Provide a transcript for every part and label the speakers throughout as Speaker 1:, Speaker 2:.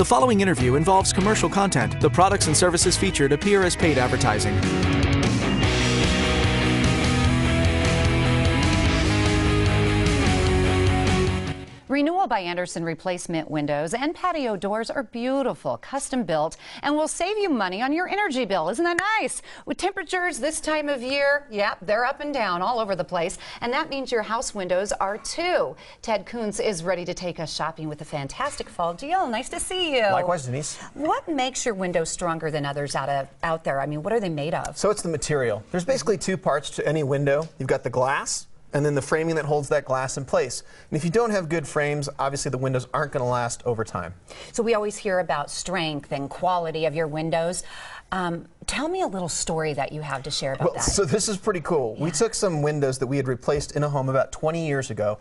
Speaker 1: The following interview involves commercial content. The products and services featured appear as paid advertising.
Speaker 2: Renewal by Andersen replacement windows and patio doors are beautiful, custom built, and will save you money on your energy bill. Isn't that nice? With temperatures this time of year, yeah, they're up and down all over the place, and that means your house windows are too. Ted Coons is ready to take us shopping with a fantastic fall deal. Nice to see you.
Speaker 3: Likewise, Denise.
Speaker 2: What makes your windows stronger than others out there? I mean, what are they made of?
Speaker 3: So it's the material. There's basically two parts to any window. You've got the glass, and then the framing that holds that glass in place. And if you don't have good frames, obviously the windows aren't going to last over time.
Speaker 2: So we always hear about strength and quality of your windows. Tell me a little story that you have to share about that.
Speaker 3: So this is pretty cool. Yeah. We took some windows that we had replaced in a home about 20 years ago,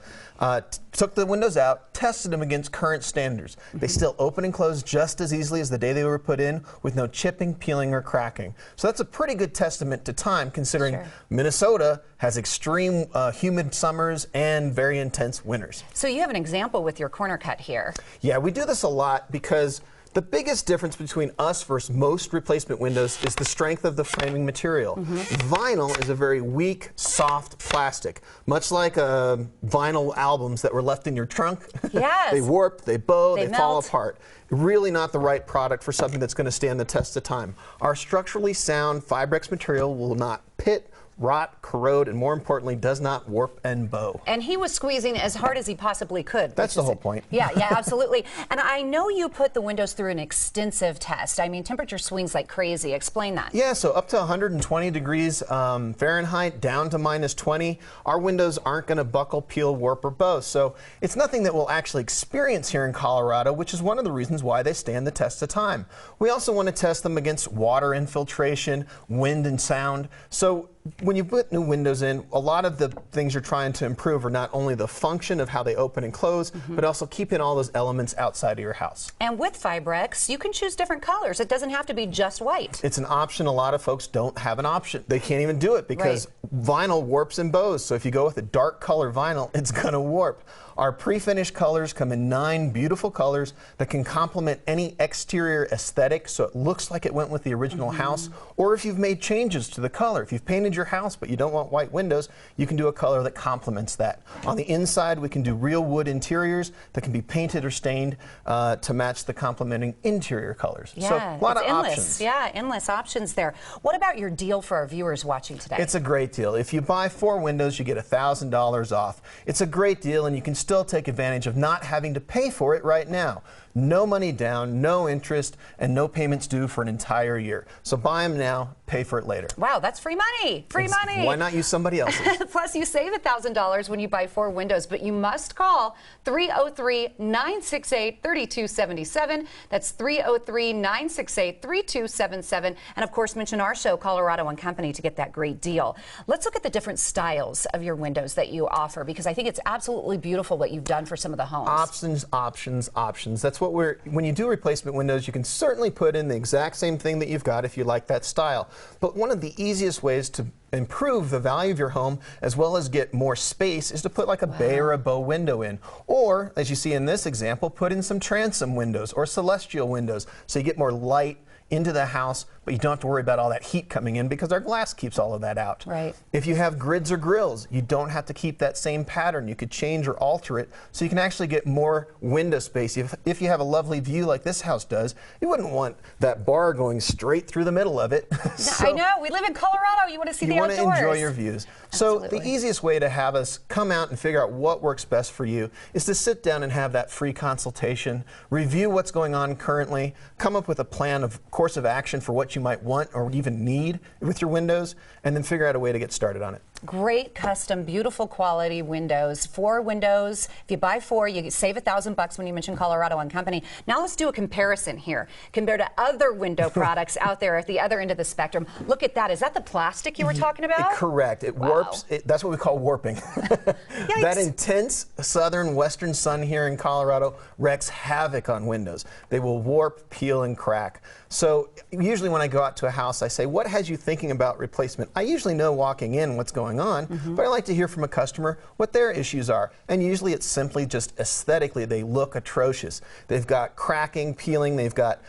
Speaker 3: took the windows out, tested them against current standards. They still open and close just as easily as the day they were put in, with no chipping, peeling, or cracking. So that's a pretty good testament to time, considering Minnesota has extreme humid summers and very intense winters.
Speaker 2: So you have an example with your corner cut here.
Speaker 3: Yeah, we do this a lot because the biggest difference between us versus most replacement windows is the strength of the framing material. Vinyl is a very weak, soft plastic, much like vinyl albums that were left in your trunk.
Speaker 2: Yes.
Speaker 3: They warp, they bow, they fall
Speaker 2: melt.
Speaker 3: apart. Really not the right product for something that's going to stand the test of time. Our structurally sound Fibrex material will not pit, rot, corrode, and more importantly, does not warp and bow.
Speaker 2: And he was squeezing as hard as he possibly could.
Speaker 3: That's the whole point.
Speaker 2: Yeah, absolutely. And I know you put the windows through an extensive test. I mean, temperature swings like crazy. Explain that.
Speaker 3: Yeah, so up to 120 degrees Fahrenheit, down to -20. Our windows aren't going to buckle, peel, warp, or bow. So it's nothing that we'll actually experience here in Colorado, which is one of the reasons why they stand the test of time. We also want to test them against water infiltration, wind, and sound. So when you put new windows in, a lot of the things you're trying to improve are not only the function of how they open and close, but also keeping all those elements outside of your house.
Speaker 2: And with Fibrex, you can choose different colors. It doesn't have to be just white.
Speaker 3: It's an option. A lot of folks don't have an option. They can't even do it because vinyl warps and bows. So if you go with a dark color vinyl, it's going to warp. Our pre-finished colors come in 9 beautiful colors that can complement any exterior aesthetic, so it looks like it went with the original house. Or if you've made changes to the color, if you've painted your house but you don't want white windows, you can do a color that complements that. On the inside, we can do real wood interiors that can be painted or stained to match the complementing interior colors.
Speaker 2: Yeah,
Speaker 3: so a lot of options.
Speaker 2: Yeah, endless options there. What about your deal for our viewers watching today?
Speaker 3: It's a great deal. If you buy 4 windows, you get $1,000 off. It's a great deal, and you can still take advantage of not having to pay for it right now. No money down, no interest, and no payments due for an entire year. So buy them now, pay for it later.
Speaker 2: Wow, that's free money. Free money.
Speaker 3: Why not use somebody else's?
Speaker 2: Plus, you save $1,000 when you buy 4 windows, but you must call 303-968-3277. That's 303-968-3277. And of course, mention our show, Colorado and Company, to get that great deal. Let's look at the different styles of your windows that you offer, because I think it's absolutely beautiful what you've done for some of the homes.
Speaker 3: Options, options, options. That's what when you do replacement windows, you can certainly put in the exact same thing that you've got if you like that style. But one of the easiest ways to improve the value of your home as well as get more space is to put like a bay or a bow window in. Or, as you see in this example, put in some transom windows or celestial windows so you get more light into the house, but you don't have to worry about all that heat coming in because our glass keeps all of that out.
Speaker 2: Right.
Speaker 3: If you have grids or grills, you don't have to keep that same pattern. You could change or alter it so you can actually get more window space. If you have a lovely view like this house does, you wouldn't want that bar going straight through the middle of it.
Speaker 2: I know. We live in Colorado. You want to see the outdoors.
Speaker 3: You want to enjoy your views.
Speaker 2: Absolutely.
Speaker 3: So the easiest way to have us come out and figure out what works best for you is to sit down and have that free consultation, review what's going on currently, come up with a plan of course of action for what you might want or even need with your windows, and then figure out a way to get started on it.
Speaker 2: Great custom, beautiful quality windows. 4 windows. If you buy 4, you save $1,000 when you mention Colorado and Company. Now let's do a comparison here compared to other window products out there at the other end of the spectrum. Look at that. Is that the plastic you were talking about?
Speaker 3: Correct. It warps. That's what we call warping. That intense southern western sun here in Colorado wreaks havoc on windows. They will warp, peel, and crack. So usually when I go out to a house, I say, what has you thinking about replacement? I usually know walking in what's going going on, but I like to hear from a customer what their issues are. And usually it's simply just aesthetically, they look atrocious. They've got cracking, peeling, they've got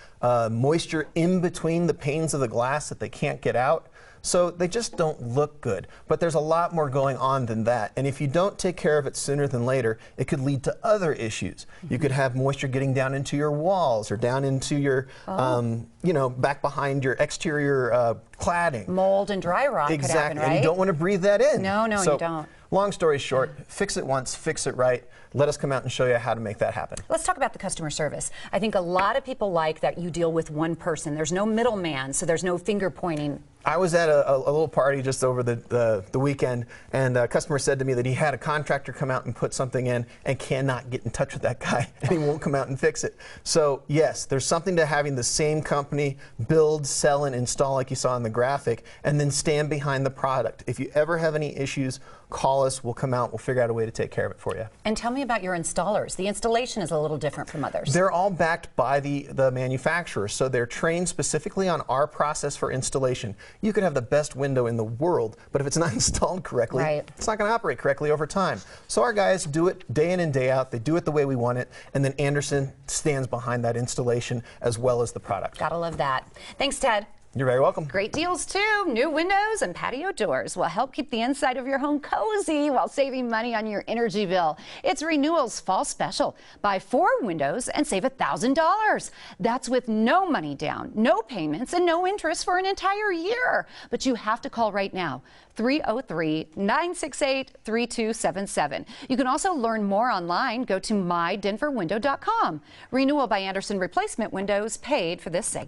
Speaker 3: moisture in between the panes of the glass that they can't get out. So they just don't look good. But there's a lot more going on than that. And if you don't take care of it sooner than later, it could lead to other issues. You could have moisture getting down into your walls or down into your, back behind your exterior cladding.
Speaker 2: Mold and dry rot could happen, right?
Speaker 3: And you don't want to breathe that in.
Speaker 2: No, you don't.
Speaker 3: Long story short, fix it once, fix it right. Let us come out and show you how to make that happen.
Speaker 2: Let's talk about the customer service. I think a lot of people like that you deal with one person. There's no middleman, so there's no finger pointing.
Speaker 3: I was at a little party just over the weekend, and a customer said to me that he had a contractor come out and put something in and cannot get in touch with that guy, and he won't come out and fix it. So yes, there's something to having the same company build, sell, and install like you saw in the graphic, and then stand behind the product. If you ever have any issues, call us, we'll come out, we'll figure out a way to take care of it for you.
Speaker 2: And tell me about your installers. The installation is a little different from others.
Speaker 3: They're all backed by the manufacturer, so they're trained specifically on our process for installation. You could have the best window in the world, but if it's not installed correctly, it's not going to operate correctly over time. So our guys do it day in and day out. They do it the way we want it, and then Andersen stands behind that installation as well as the product.
Speaker 2: Gotta love that. Thanks, Ted.
Speaker 3: You're very welcome.
Speaker 2: Great deals, too. New windows and patio doors will help keep the inside of your home cozy while saving money on your energy bill. It's Renewal's fall special. Buy 4 windows and save $1,000. That's with no money down, no payments, and no interest for an entire year. But you have to call right now. 303-968-3277. You can also learn more online. Go to mydenverwindow.com. Renewal by Andersen Replacement Windows paid for this segment.